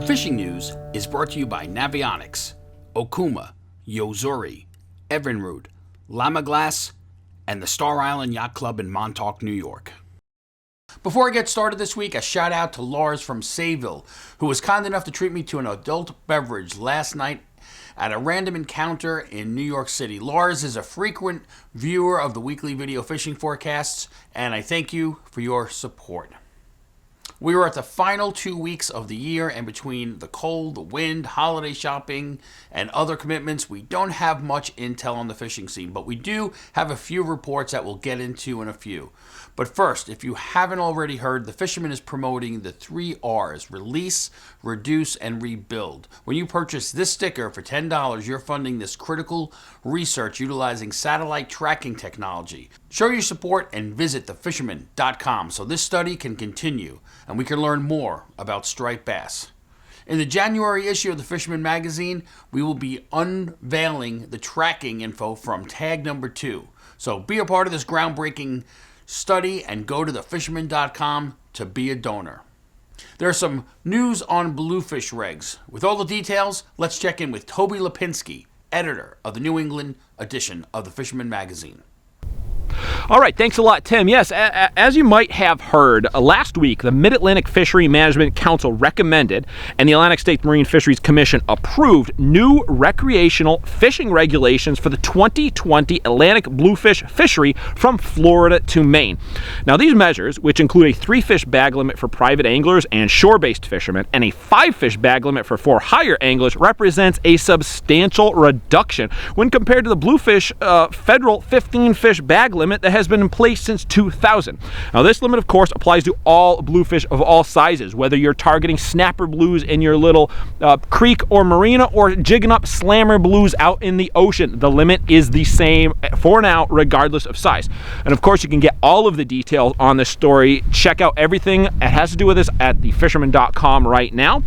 fishing news is brought to you by Navionics, Okuma, Yozuri, Evinrude, Llama Glass, and the Star Island Yacht Club in Montauk, New York. Before I get started this week, a shout out to Lars from Sayville, who was kind enough to treat me to an adult beverage last night at a random encounter in New York City. Lars is a frequent viewer of the weekly video fishing forecasts, and I thank you for your support. We were at the final 2 weeks of the year, and between the cold, the wind, holiday shopping, and other commitments, we don't have much intel on the fishing scene, but we do have a few reports that we'll get into in a few. But first, if you haven't already heard, the Fisherman is promoting the 3 R's: release, reduce, and rebuild. When you purchase this sticker for $10, you're funding this critical research utilizing satellite tracking technology. Show your support and visit thefisherman.com so this study can continue and we can learn more about striped bass. In the January issue of the Fisherman magazine, we will be unveiling the tracking info from tag number 2. So be a part of this groundbreaking study and go to thefisherman.com to be a donor. There's some news on Bluefish Rigs. With all the details, let's check in with Toby Lipinski, editor of the New England edition of the Fisherman magazine. All right, thanks a lot, Tim. Yes, as you might have heard, last week, the Mid-Atlantic Fishery Management Council recommended and the Atlantic States Marine Fisheries Commission approved new recreational fishing regulations for the 2020 Atlantic bluefish fishery from Florida to Maine. Now, these measures, which include a 3-fish bag limit for private anglers and shore-based fishermen and a 5-fish bag limit for for-hire anglers, represents a substantial reduction when compared to the bluefish federal 15-fish bag limit that has been in place since 2000. Now, this limit, of course, applies to all bluefish of all sizes, whether you're targeting snapper blues in your little creek or marina or jigging up slammer blues out in the ocean. The limit is the same for now, regardless of size. And of course, you can get all of the details on this story. Check out everything that has to do with this at thefisherman.com right now.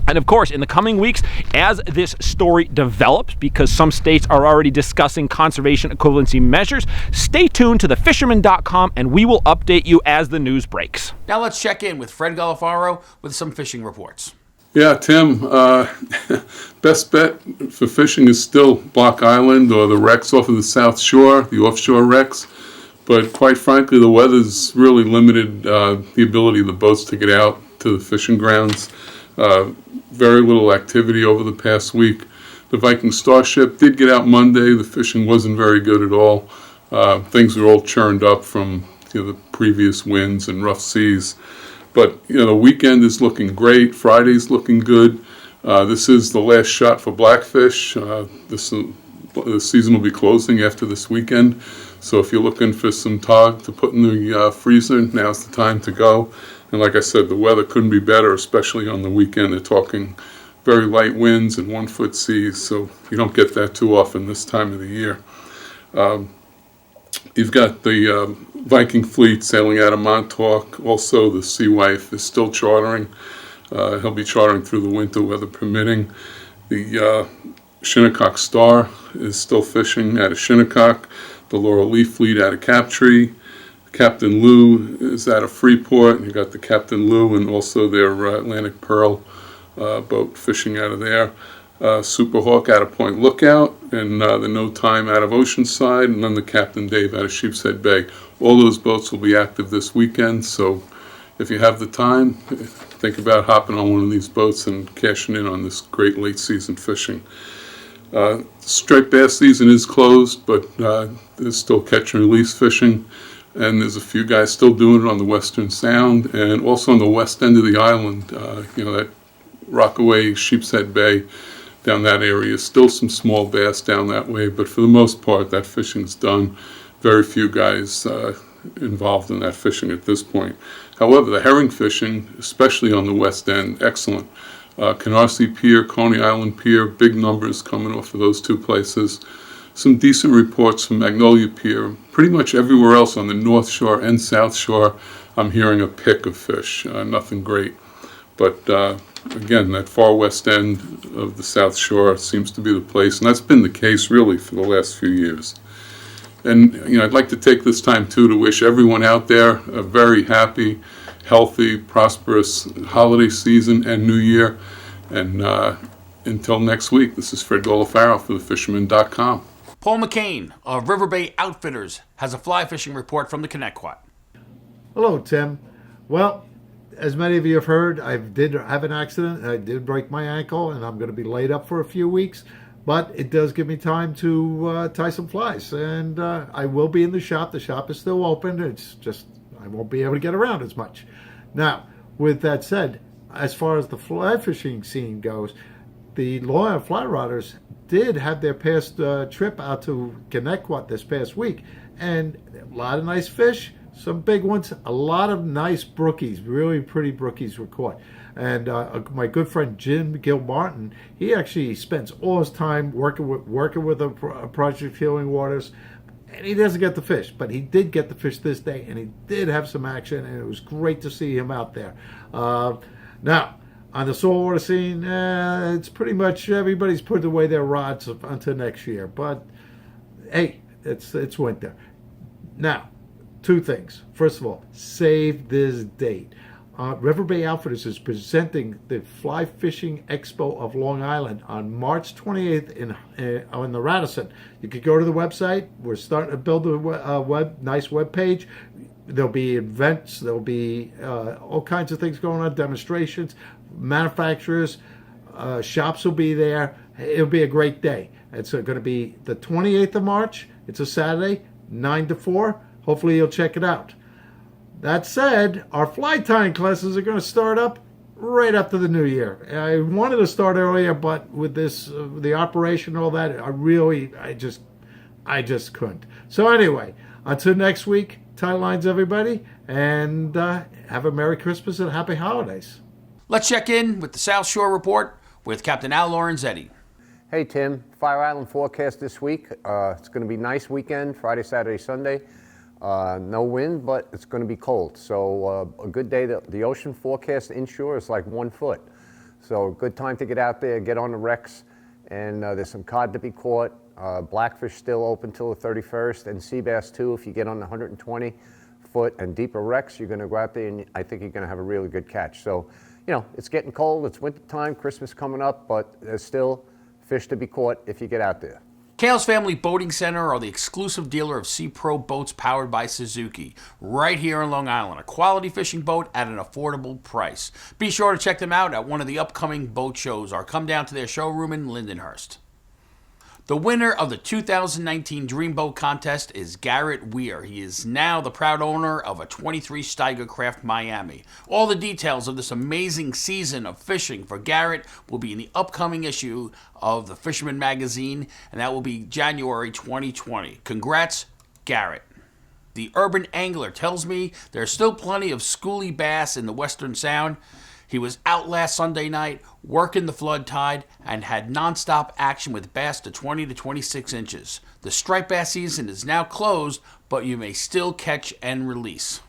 And of course, in the coming weeks, as this story develops, because some states are already discussing conservation equivalency measures, stay tuned to thefisherman.com and we will update you as the news breaks. Now let's check in with Fred Golofaro with some fishing reports. Yeah, Tim, best bet for fishing is still Block Island or the wrecks off of the South Shore, the offshore wrecks. But quite frankly, the weather's really limited the ability of the boats to get out to the fishing grounds. Very little activity over the past week. The Viking Starship did get out Monday. The fishing wasn't very good at all. Things were all churned up from the previous winds and rough seas. But the weekend is looking great. Friday's looking good. This is the last shot for Blackfish. The season will be closing after this weekend. So if you're looking for some tog to put in the freezer, now's the time to go. And like I said, the weather couldn't be better, especially on the weekend. They're talking very light winds and 1-foot seas, so you don't get that too often this time of the year. You've got the Viking Fleet sailing out of Montauk. Also, the Sea Wife is still chartering. He'll be chartering through the winter, weather permitting. The Shinnecock Star is still fishing out of Shinnecock. The Laurel Leaf Fleet out of Captree. Captain Lou is out of Freeport, and you got the Captain Lou and also their Atlantic Pearl boat fishing out of there. Super Hawk out of Point Lookout, and the No Time out of Oceanside, and then the Captain Dave out of Sheepshead Bay. All those boats will be active this weekend, so if you have the time, think about hopping on one of these boats and cashing in on this great late season fishing. Striped bass season is closed, but there's still catch and release fishing. And there's a few guys still doing it on the Western Sound and also on the west end of the island. That Rockaway, Sheepshead Bay, down that area. Still some small bass down that way, but for the most part, that fishing's done. Very few guys involved in that fishing at this point. However, the herring fishing, especially on the west end, excellent. Canarsie Pier, Coney Island Pier, big numbers coming off of those two places. Some decent reports from Magnolia Pier. Pretty much everywhere else on the North Shore and South Shore, I'm hearing a pick of fish. Nothing great. But again, that far west end of the South Shore seems to be the place, and that's been the case really for the last few years. And I'd like to take this time too to wish everyone out there a very happy, healthy, prosperous holiday season and New Year. And until next week, this is Fred Golofaro for thefisherman.com. Paul McCain of River Bay Outfitters has a fly fishing report from the Connecticut. Hello, Tim. Well, as many of you have heard, I did have an accident. I did break my ankle, and I'm going to be laid up for a few weeks. But it does give me time to tie some flies, and I will be in the shop. The shop is still open. It's just I won't be able to get around as much. Now, with that said, as far as the fly fishing scene goes, the Long Island Fly Rodders did have their past trip out to Connecticut this past week, and a lot of nice fish, some big ones, a lot of nice brookies, really pretty brookies were caught. And my good friend Jim Gilmartin, he actually spends all his time working with a Project Healing Waters, and he doesn't get the fish, but he did get the fish this day, and he did have some action, and it was great to see him out there. Now, on the saltwater scene, it's pretty much everybody's put away their rods until next year. But hey, it's winter. Now, two things. First of all, save this date. River Bay Outfitters is presenting the Fly Fishing Expo of Long Island on March 28th on the Radisson. You could go to the website. We're starting to build a nice web page. There'll be events. There'll be all kinds of things going on, demonstrations, manufacturers, shops will be there. It'll be a great day. It's going to be the 28th of March. It's a Saturday, 9 to 4. Hopefully you'll check it out. That said, our fly tying classes are going to start up right after the new year. I wanted to start earlier, but with this, the operation and all that, I just couldn't. So anyway, until next week, tie lines, everybody, and have a Merry Christmas and Happy Holidays. Let's check in with the South Shore Report with Captain Al Lorenzetti. Hey Tim, Fire Island forecast this week. It's going to be a nice weekend, Friday, Saturday, Sunday. No wind, but it's going to be cold. So a good day. The ocean forecast inshore is like 1 foot. So a good time to get out there, get on the wrecks, and there's some cod to be caught. Blackfish still open till the 31st, and sea bass too. If you get on the 120 foot and deeper wrecks, you're going to go out there, and I think you're going to have a really good catch. So, you know, it's getting cold. It's winter time. Christmas coming up, but there's still fish to be caught if you get out there. Kale's Family Boating Center are the exclusive dealer of Sea Pro boats powered by Suzuki, right here in Long Island. A quality fishing boat at an affordable price. Be sure to check them out at one of the upcoming boat shows or come down to their showroom in Lindenhurst. The winner of the 2019 Dreamboat Contest is Garrett Weir. He is now the proud owner of a 23 Steiger Craft Miami. All the details of this amazing season of fishing for Garrett will be in the upcoming issue of the Fisherman magazine, and that will be January 2020. Congrats, Garrett. The Urban Angler tells me there's still plenty of schoolie bass in the Western Sound. He was out last Sunday night, working the flood tide, and had nonstop action with bass to 20 to 26 inches. The striped bass season is now closed, but you may still catch and release.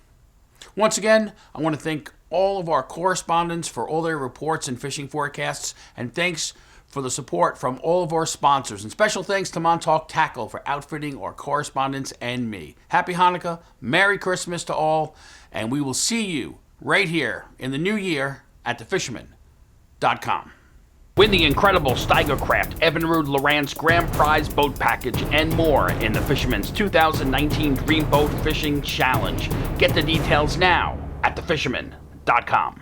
Once again, I want to thank all of our correspondents for all their reports and fishing forecasts, and thanks for the support from all of our sponsors. And special thanks to Montauk Tackle for outfitting our correspondents and me. Happy Hanukkah, Merry Christmas to all, and we will see you right here in the new year at thefisherman.com. Win the incredible Steiger Craft Evinrude Lowrance Grand Prize Boat Package and more in the Fisherman's 2019 Dreamboat Fishing Challenge. Get the details now at thefisherman.com.